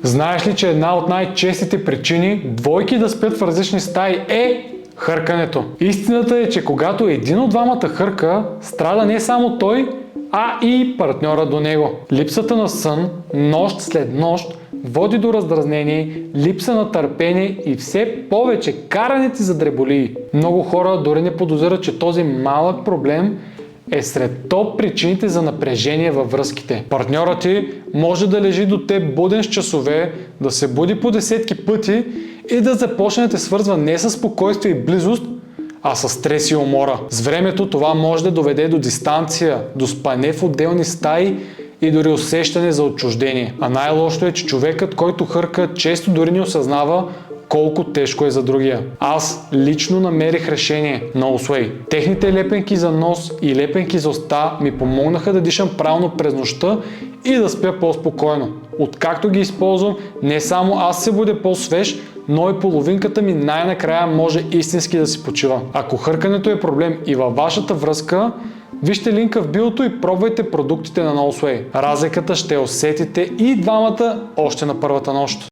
Знаеш ли, че една от най-честите причини двойки да спят в различни стаи е хъркането? Истината е, че когато един от двамата хърка, страда не само той, а и партньора до него. Липсата на сън, нощ след нощ, води до раздразнение, липса на търпение и все повече караници за дреболии. Много хора дори не подозират, че този малък проблем е сред топ причините за напрежение във връзките. Партньорът ти може да лежи до теб буден с часове, да се буди по десетки пъти и да започне да те свързва не с спокойствие и близост, а с стрес и умора. С времето това може да доведе до дистанция, до спане в отделни стаи и дори усещане за отчуждение. А най-лошото е, че човекът, който хърка, често дори не осъзнава колко тежко е за другия. Аз лично намерих решение на Nosway. Техните лепенки за нос и лепенки за уста ми помогнаха да дишам правилно през нощта и да спя по-спокойно. Откакто ги използвам, не само аз се будя по-свеж, но и половинката ми най-накрая може истински да си почива. Ако хъркането е проблем и във вашата връзка, вижте линка в биото и пробвайте продуктите на Nosway. Разликата ще усетите и двамата още на първата нощ.